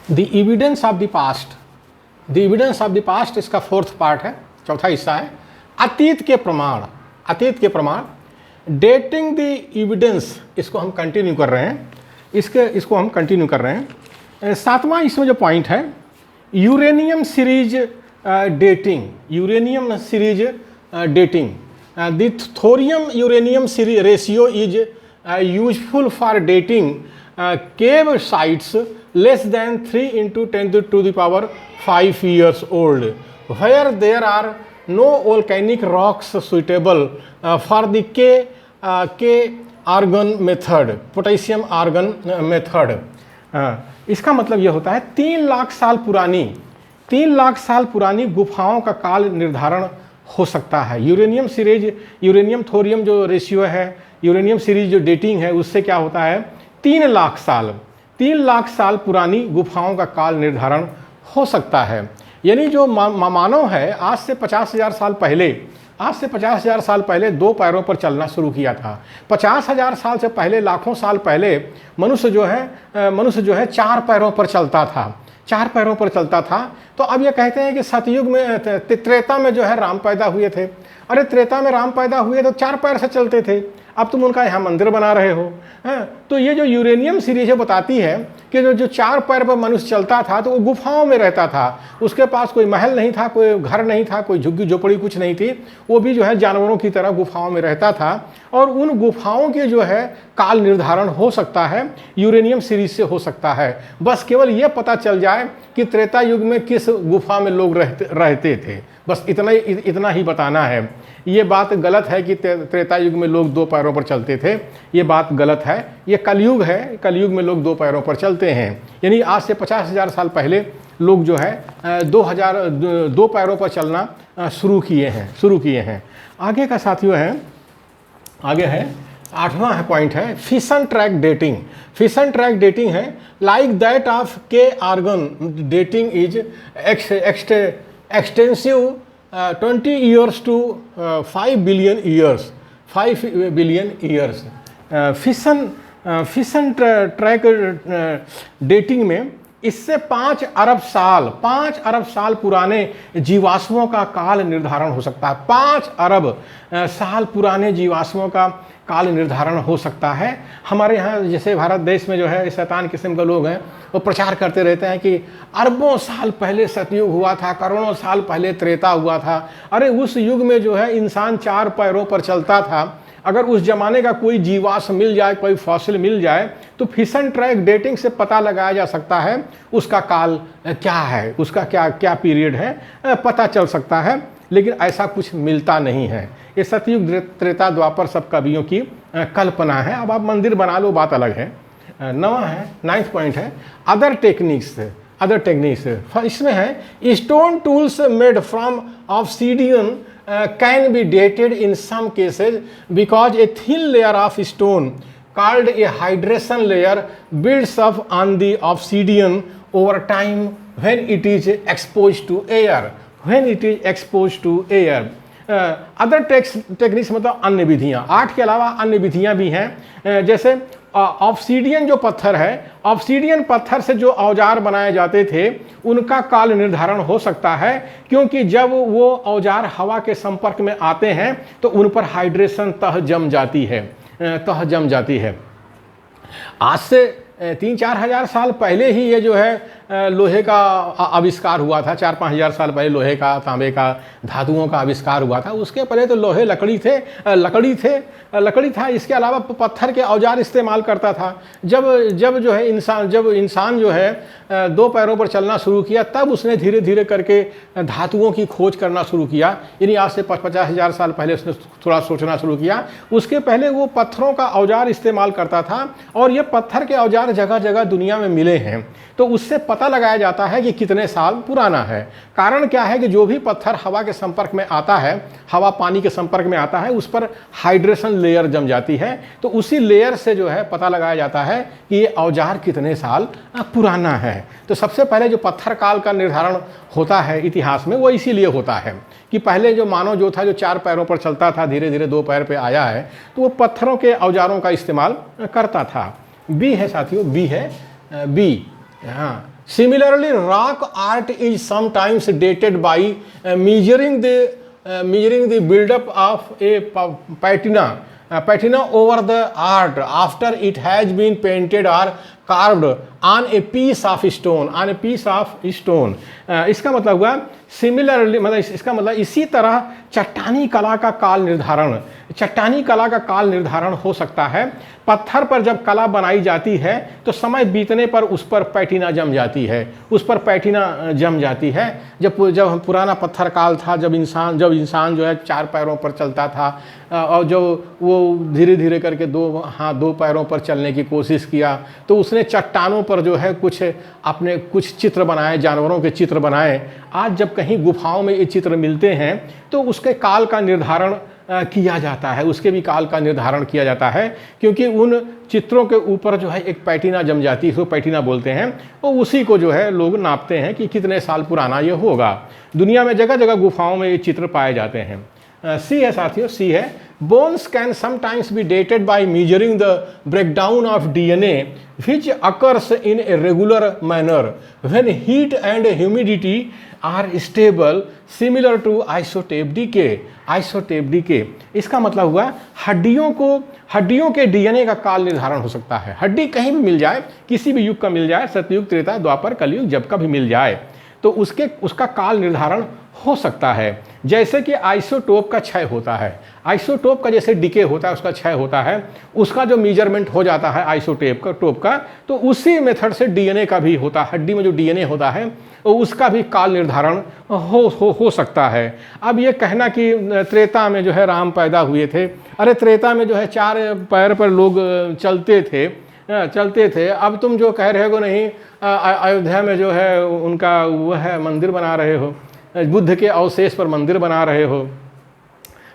The evidence of the past, the evidence of the past इसका fourth part है, चौथा हिस्सा है। अतीत के प्रमाण, अतीत के प्रमाण। डेटिंग द एविडेंस, इसको हम कंटिन्यू कर रहे हैं, इसको हम कंटिन्यू कर रहे हैं। सातवां इसमें जो पॉइंट है, uranium series dating, uranium series dating. The thorium uranium series ratio is useful for dating cave sites less than 3 into 10 to the power 5 years old, where there are no volcanic rocks suitable for the K argon method, potassium argon method। इसका मतलब यह होता है 3 लाख साल पुरानी, 3 लाख साल पुरानी गुफाओं का काल निर्धारण हो सकता है। यूरेनियम सीरीज, यूरेनियम थोरियम जो रेशियो है, यूरेनियम सीरीज जो डेटिंग है, उससे क्या होता है 3 लाख साल, 3 लाख साल पुरानी गुफाओं का काल निर्धारण हो सकता है। यानी जो मानव है आज से 50,000 साल पहले, आज से 50,000 साल पहले 2 पैरों पर चलना शुरू किया था। 50,000 साल से पहले, लाखों साल पहले मनुष्य जो है 4 पैरों पर चलता था, 4 पैरों पर चलता था। तो अब ये कहते हैं कि सतयुग में, त्रेता में जो है राम पैदा हुए थे। अरे त्रेता में राम पैदा हुए तो 4 पैर से चलते थे, अब तुम उनका यहाँ मंदिर बना रहे हो, हैं? तो ये जो यूरेनियम सीरीज बताती है कि जो 4 पैर पर मनुष्य चलता था तो वो गुफाओं में रहता था, उसके पास कोई महल नहीं था, कोई घर नहीं था, कोई झुग्गी झोपड़ी कुछ नहीं थी, वो भी जो है जानवरों की तरह गुफाओं में रहता था। और उन गुफाओं के जो है काल निर्धारण हो सकता है, यूरेनियम सीरीज से हो सकता है। बस केवल ये पता चल जाए कि त्रेता युग में किस गुफा में लोग रहते थे, बस इतना ही बताना है। ये बात गलत है कि त्रेता युग में लोग 2 पैरों पर चलते थे, ये बात गलत है। ये कलयुग है, कलयुग में लोग 2 पैरों पर चलते हैं। यानी आज से 50,000 साल पहले लोग जो है 2 पैरों पर चलना शुरू किए हैं। आगे का साथियों है, आगे है 8वां पॉइंट है fission track dating. Fission track dating है like that of K argon dating is extensive 20 years to 5 billion years, 5 billion years। Fission track dating में इससे 5 अरब साल पुराने जीवाश्मों का काल निर्धारण हो सकता है। 5 अरब साल पुराने जीवाश्मों का काल निर्धारण हो सकता है। हमारे यहाँ जैसे भारत देश में जो है शैतान किस्म के लोग हैं, वो प्रचार करते रहते हैं कि अरबों साल पहले सतयुग हुआ था, करोड़ों साल पहले त्रेता हुआ था। अरे उस युग में जो है इंसान 4 पैरों पर चलता था। अगर उस जमाने का कोई जीवाश्म मिल जाए, कोई फॉसिल मिल जाए, तो फिशन ट्रैक डेटिंग से पता लगाया जा सकता है उसका काल क्या है, उसका क्या पीरियड है, पता चल सकता है। लेकिन ऐसा कुछ मिलता नहीं है। ये सतयुग, त्रेता, द्वापर सब कवियों की कल्पना है। अब आप मंदिर बना लो, बात अलग है। 9th पॉइंट है अदर टेक्निक्स। इसमें है stone tools made from obsidian can be dated in some cases because a thin layer of stone called a hydration layer builds up on the obsidian over time when it is exposed to air। Other techniques मतलब अन्य विधियाँ, 8 के अलावा अन्य विधियाँ भी हैं। जैसे ऑब्सीडियन जो पत्थर है, ऑब्सीडियन पत्थर से जो औजार बनाए जाते थे उनका काल निर्धारण हो सकता है, क्योंकि जब वो औजार हवा के संपर्क में आते हैं तो उन पर हाइड्रेशन तह जम जाती है। आज से 3-4 हज़ार साल पहले ही ये जो है लोहे का आविष्कार हुआ था। 4-5 हज़ार साल पहले लोहे का, तांबे का, धातुओं का आविष्कार हुआ था। उसके पहले तो लोहे लकड़ी था। इसके अलावा पत्थर के औजार इस्तेमाल करता था। जब जो है इंसान जो है 2 पैरों पर चलना शुरू किया, तब उसने धीरे धीरे करके धातुओं की खोज करना शुरू किया। यानी आज से 50,000 साल पहले उसने थोड़ा सोचना शुरू किया। उसके पहले वो पत्थरों का औजार इस्तेमाल करता था, और ये पत्थर के औजार जगह जगह दुनिया में मिले हैं। तो उससे पता लगाया जाता है कि कितने साल पुराना है। कारण क्या है कि जो भी पत्थर हवा के संपर्क में आता है, हवा पानी के संपर्क में आता है, उस पर हाइड्रेशन लेयर जम जाती है। तो उसी लेयर से जो है पता लगाया जाता है कि ये औजार कितने साल पुराना है। तो सबसे पहले जो पत्थर काल का निर्धारण होता है इतिहास में, वो इसीलिए होता है कि पहले जो मानव जो था, जो 4 पैरों पर चलता था, धीरे धीरे 2 पैर पे आया है, तो वो पत्थरों के औजारों का इस्तेमाल करता था। बी है साथियों, बी है बी हाँ, similarly rock art is sometimes dated by measuring the build-up of a patina over the art after it has been painted or carved on a piece of stone. इसका मतलब हुआ similarly, मतलब इसका मतलब इसी तरह चट्टानी कला का काल निर्धारण हो सकता है। पत्थर पर जब कला बनाई जाती है तो समय बीतने पर उस पर पैटिना जम जाती है। जब पुराना पत्थर काल था, जब इंसान जो है 4 पैरों पर चलता था और जो वो धीरे धीरे करके दो पैरों पर चलने की कोशिश किया, तो उसने चट्टानों पर जो है कुछ चित्र बनाए, जानवरों के चित्र बनाए। आज जब कहीं गुफाओं में ये चित्र मिलते हैं तो उसके काल का निर्धारण किया जाता है, उसके भी काल का निर्धारण किया जाता है, क्योंकि उन चित्रों के ऊपर जो है एक पैटिना जम जाती है, इसको पैटिना बोलते हैं। और उसी को जो है लोग नापते हैं कि कितने साल पुराना ये होगा। दुनिया में जगह जगह गुफाओं में ये चित्र पाए जाते हैं। सी है साथियों, सी है, bones can sometimes be dated by measuring the breakdown of DNA which occurs in a regular manner when heat and humidity are stable, similar to isotope decay। इसका मतलब हुआ हड्डियों के DNA का काल निर्धारण हो सकता है। हड्डी कहीं भी मिल जाए, किसी भी युग का मिल जाए, सतयुग, त्रेता, द्वापर, कलयुग, जब का भी मिल जाए, तो उसका काल निर्धारण हो सकता है। जैसे कि आइसोटोप का क्षय होता है, आइसोटोप का जैसे डिके होता है, उसका क्षय होता है, उसका जो मेजरमेंट हो जाता है आइसोटोप का, तो उसी मेथड से DNA का भी होता है। हड्डी में जो DNA होता है उसका भी काल निर्धारण हो सकता है। अब ये कहना कि त्रेता में जो है राम पैदा हुए थे, अरे त्रेता में जो है 4 पैर पर लोग चलते थे। अब तुम जो कह रहे हो नहीं, अयोध्या में जो है उनका वह है मंदिर बना रहे हो, बुद्ध के अवशेष पर मंदिर बना रहे हो,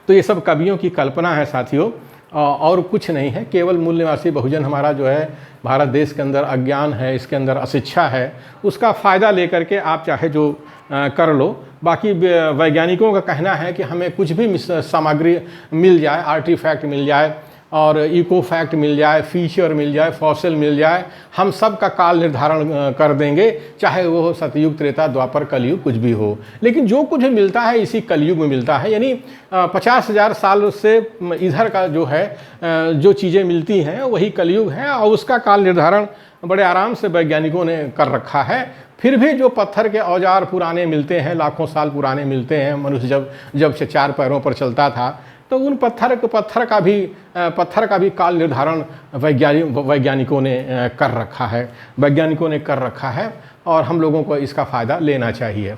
तो ये सब कवियों की कल्पना है साथियों, और कुछ नहीं है। केवल मूल निवासी बहुजन हमारा जो है भारत देश के अंदर अज्ञान है, इसके अंदर अशिक्षा है, उसका फ़ायदा लेकर के आप चाहे जो कर लो। बाकी वैज्ञानिकों का कहना है कि हमें कुछ भी सामग्री मिल जाए, आर्टिफैक्ट मिल जाए और इको फैक्ट मिल जाए, फीचर मिल जाए, फॉसिल मिल जाए, हम सब का काल निर्धारण कर देंगे, चाहे वो हो सतयुग, त्रेता, द्वापर, कलयुग, कुछ भी हो। लेकिन जो कुछ भी मिलता है इसी कलयुग में मिलता है, यानी 50,000 साल से इधर का जो है जो चीज़ें मिलती हैं वही कलयुग है, और उसका काल निर्धारण बड़े आराम से वैज्ञानिकों ने कर रखा है। फिर भी जो पत्थर के औजार पुराने मिलते हैं, लाखों साल पुराने मिलते हैं, मनुष्य जब से 4 पैरों पर चलता था, तो उन पत्थर का भी काल निर्धारण वैज्ञानिकों ने कर रखा है, और हम लोगों को इसका फ़ायदा लेना चाहिए।